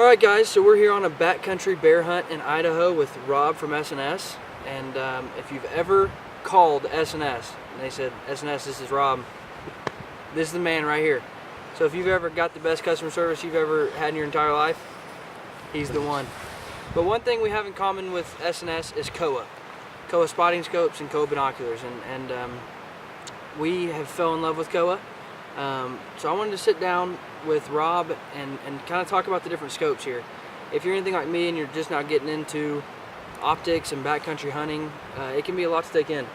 Alright guys, so we're here on a backcountry bear hunt in Idaho with Rob from S&S, and if you've ever called S&S and they said, S&S, this is Rob, this is the man right here. So if you've ever got the best customer service you've ever had in your entire life, he's the one. But one thing we have in common with S&S is Kowa spotting scopes and Kowa binoculars, and we have fell in love with Kowa. So I wanted to sit down with Rob and kind of talk about the different scopes here. If you're anything like me and you're just now getting into optics and backcountry hunting, it can be a lot to take in.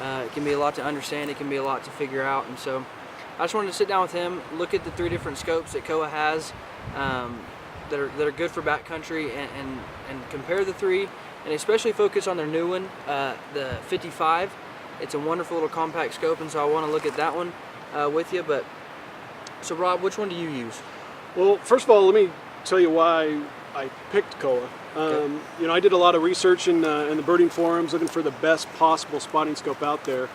It can be a lot to understand, it can be a lot to figure out, and so I just wanted to sit down with him, look at the three different scopes that Kowa has that are good for backcountry, and compare the three, and especially focus on their new one, the 55. It's a wonderful little compact scope, and so I want to look at that one with you. But so Rob, which one do you use? Well, first of all, let me tell you why I picked Kowa. Okay. You know, I did a lot of research in the birding forums looking for the best possible spotting scope out there.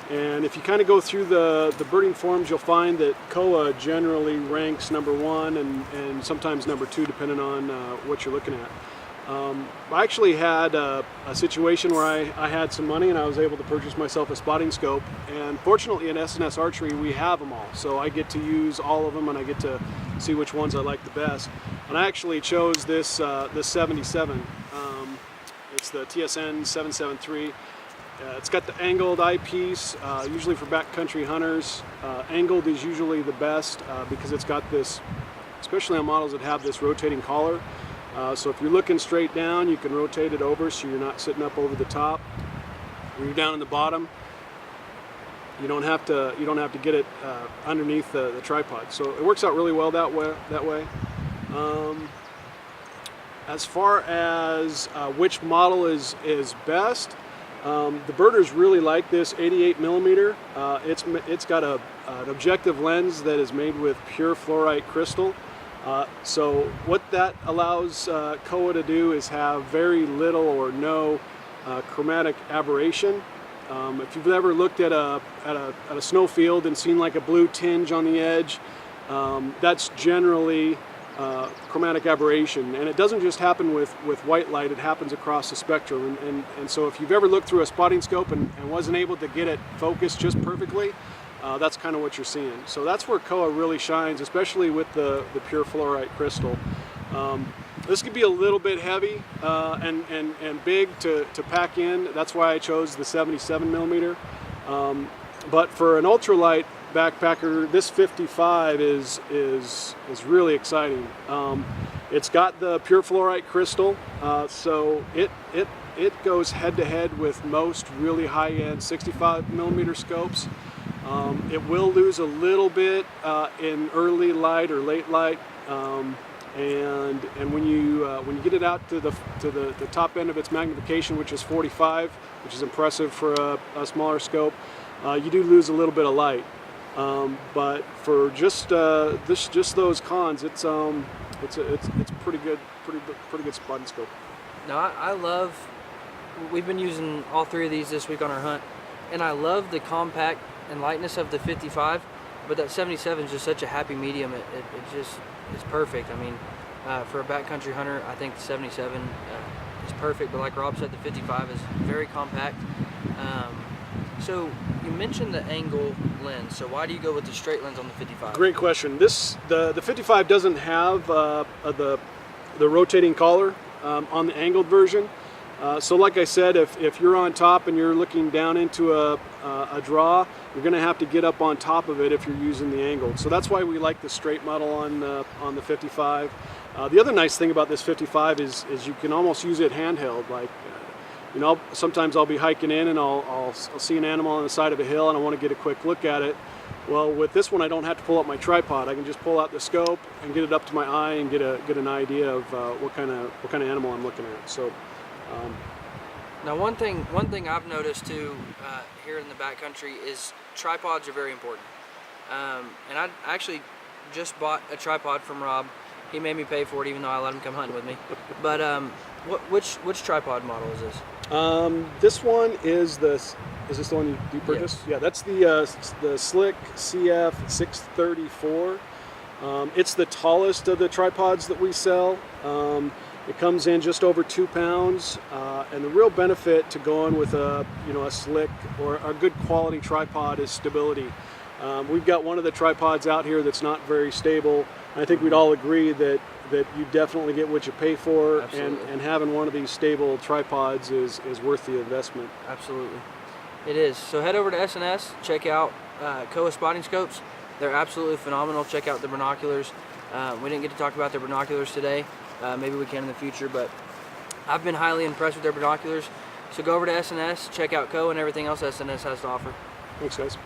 And if you kind of go through the birding forums, you'll find that Kowa generally ranks #1 and sometimes #2 depending on what you're looking at. I actually had a situation where I had some money and I was able to purchase myself a spotting scope, and fortunately in S&S Archery we have them all, so I get to use all of them and I get to see which ones I like the best. And I actually chose this 77. It's the TSN 773. It's got the angled eyepiece, usually for backcountry hunters. Angled is usually the best because it's got this, especially on models that have this rotating collar. So if you're looking straight down, you can rotate it over so you're not sitting up over the top. When you're down in the bottom, you don't have to get it underneath the tripod. So it works out really well that way. As far as which model is best, the birders really like this 88 millimeter. It's got an objective lens that is made with pure fluorite crystal. So what that allows Kowa to do is have very little or no chromatic aberration. If you've ever looked at a snow field and seen like a blue tinge on the edge, that's generally chromatic aberration, and it doesn't just happen with white light, it happens across the spectrum, and so if you've ever looked through a spotting scope and wasn't able to get it focused just perfectly, that's kind of what you're seeing. So that's where Kowa really shines, especially with the pure fluorite crystal. This could be a little bit heavy and big to pack in. That's why I chose the 77 millimeter. But for an ultralight backpacker, this 55 is really exciting. It's got the pure fluorite crystal, so it goes head to head with most really high-end 65 millimeter scopes. It will lose a little bit in early light or late light, and when you get it out to the top end of its magnification, which is 45, which is impressive for a smaller scope, you do lose a little bit of light. But for just those cons, it's pretty good spotting scope. Now I love. We've been using all three of these this week on our hunt, and I love the compact and lightness of the 55, but that 77 is just such a happy medium. It just is perfect. I mean, for a backcountry hunter, I think the 77 is perfect. But like Rob said, the 55 is very compact. So you mentioned the angle lens. So why do you go with the straight lens on the 55? Great question. The 55 doesn't have the rotating collar on the angled version. So like I said, if you're on top and you're looking down into a draw, you're going to have to get up on top of it if you're using the angled. So that's why we like the straight model on the 55. The other nice thing about this 55 is you can almost use it handheld. Like, you know, sometimes I'll be hiking in and I'll see an animal on the side of a hill and I want to get a quick look at it. Well, with this one I don't have to pull up my tripod. I can just pull out the scope and get it up to my eye and get an idea of what kind of animal I'm looking at. So. Now one thing I've noticed too here in the backcountry is tripods are very important. And I actually just bought a tripod from Rob. He made me pay for it even though I let him come hunting with me. But which tripod model is this? This one is is this the one you purchased? Yes. Yeah, that's the Slick CF 634. It's the tallest of the tripods that we sell. It comes in just over 2 pounds, and the real benefit to going with a slick or a good quality tripod is stability. We've got one of the tripods out here that's not very stable. I think we'd all agree that you definitely get what you pay for, and having one of these stable tripods is worth the investment. Absolutely. It is. So head over to S&S, check out Kowa spotting scopes. They're absolutely phenomenal. Check out the binoculars. We didn't get to talk about their binoculars today. Maybe we can in the future, but I've been highly impressed with their binoculars. So go over to S&S, check out Kowa and everything else S&S has to offer. Thanks, guys.